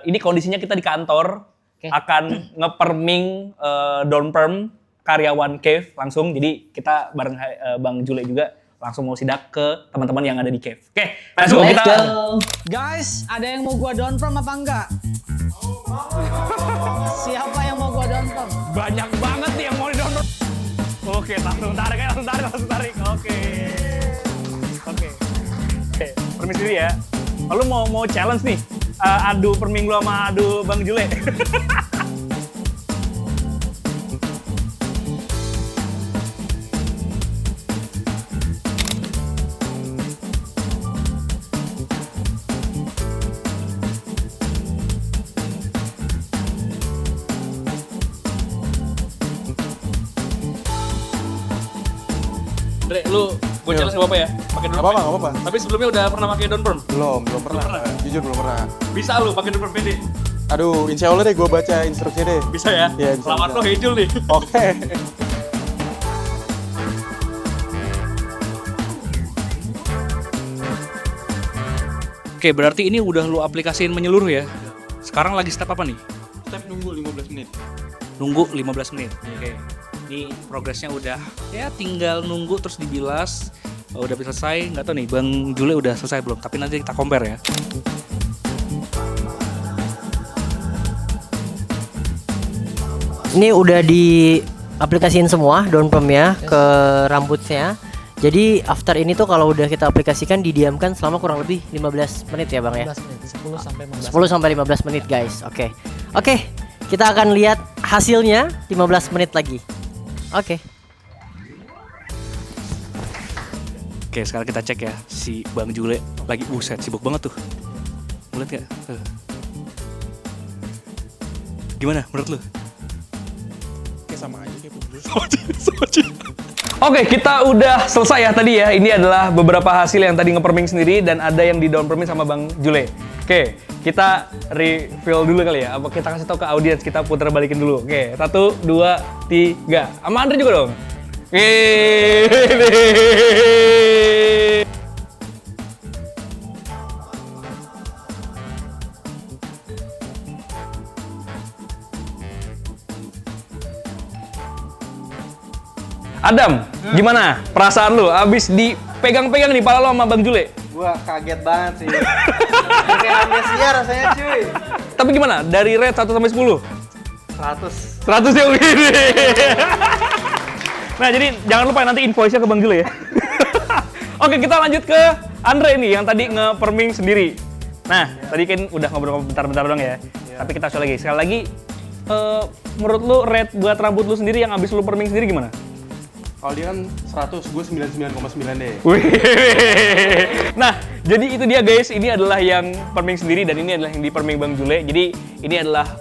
Ini kondisinya kita di kantor akan nge-perming daun perm karyawan Cave langsung. Jadi kita bareng Bang Jule juga langsung mau sidak ke teman-teman yang ada di Cave. Oke, langsung Let's kita. go. Guys, ada yang mau gua down pump apa enggak? Siapa yang mau gua down pump? Banyak banget nih yang mau di download. Oke, langsung tarik. Oke. Permisi dulu ya. Lalu mau challenge nih. Adu perming lu sama adu Bang Jule. Dre, lu gue challenge gak apa-apa ya? Pakai daun Gak apa-apa, gak apa-apa. Tapi sebelumnya udah pernah pakai daun perm? Belum pernah. Jujur belum pernah. Bisa lu pakai daun perm pede? Aduh, insya Allah deh gue baca instruksinya deh. Bisa ya? Iya, bisa, Selamat bisa. lo Hejul nih. Oke. Oke, berarti ini udah lu aplikasiin menyeluruh ya? Sekarang lagi step apa nih? Step nunggu 15 menit. Nunggu 15 menit. Oke. Ini progresnya udah ya tinggal nunggu terus dibilas. Udah selesai, nggak tahu nih Bang Jule udah selesai belum, tapi nanti kita compare ya. Ini udah diaplikasiin semua daun pumpnya ke rambutnya. Jadi after ini tuh kalau udah kita aplikasikan didiamkan selama kurang lebih 15 menit ya Bang ya. 15 menit, 10 sampai 15. 10 sampai 15 menit guys. Oke. Kita akan lihat hasilnya 15 menit lagi. Oke. Oke, sekarang kita cek ya si Bang Jule lagi buset sibuk banget tuh. Lihat nggak? Gimana menurut lu? Oke, sama aja kayak putus. Oke, kita udah selesai ya tadi ya. Ini adalah beberapa hasil yang tadi nge-perming sendiri dan ada yang di down perming sama Bang Jule. Oke, kita refill dulu kali ya. Apa kita kasih tahu ke audiens, kita putar balikin dulu. Oke, 1, 2, 3. Sama Andre juga dong. Adam, gimana perasaan lu abis dipegang-pegang nih pala lo sama Bang Jule? Gua kaget banget sih. Kayak amnesia rasanya cuy. Tapi gimana? Dari rate 1 sampai 10? 100. 100 ya begini. Nah, jadi jangan lupa nanti invoice-nya ke Bang Jule ya. Oke, kita lanjut ke Andre nih yang tadi nge-perming sendiri. Nah, tadi kan udah ngobrol bentar-bentar dong ya. Tapi kita coba lagi. Sekali lagi, menurut lu rate buat rambut lu sendiri yang abis lu perming sendiri gimana? Kalau dia kan 100, gue 99,9 deh. Wih. Nah, jadi itu dia guys. Ini adalah yang perming sendiri dan ini adalah yang di perming Bang Jule. Jadi ini adalah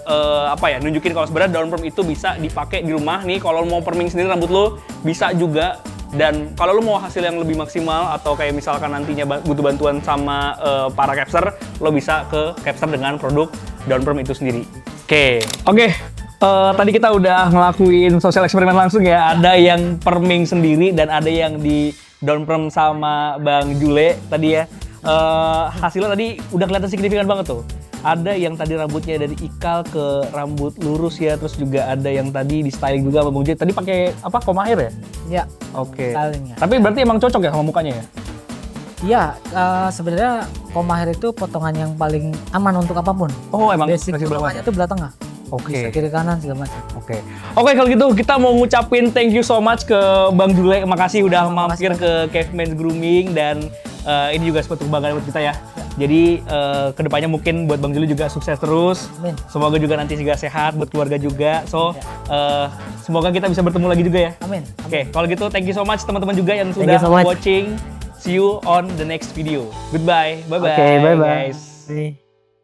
nunjukin kalau sebenarnya daun perm itu bisa dipakai di rumah nih. Kalau mau perming sendiri rambut lo bisa juga. Dan kalau lo mau hasil yang lebih maksimal atau kayak misalkan nantinya butuh bantuan sama para capster, lo bisa ke capster dengan produk daun perm itu sendiri. Oke. Tadi kita udah ngelakuin sosial eksperimen langsung ya. Ada yang perming sendiri dan ada yang di daun perm sama Bang Jule tadi ya. Hasilnya tadi udah kelihatan signifikan banget tuh. Ada yang tadi rambutnya dari ikal ke rambut lurus ya, terus juga ada yang tadi di styling juga sama Bang Jule. Tadi pakai apa? Comb hair ya? Ya. Oke. Stylingnya. Tapi berarti emang cocok ya sama mukanya ya? Iya, sebenarnya comb hair itu potongan yang paling aman untuk apapun. Oh, emang Basic masih belah potongannya itu belah tengah. Oke. Bisa kiri kanan segala macam. Oke, kalau gitu kita mau ngucapin thank you so much ke Bang Jule. Makasih udah mampir ke Caveman Grooming dan ini juga suatu kebanggaan buat kita ya. Jadi kedepannya mungkin buat Bang Jule juga sukses terus. Amin. Semoga juga nanti juga sehat buat keluarga juga. So semoga kita bisa bertemu lagi juga ya. Amin. Oke, kalau gitu thank you so much teman-teman juga yang sudah you so much. watching. See you on the next video. Goodbye. Bye bye. Oke, bye-bye. guys. Bye.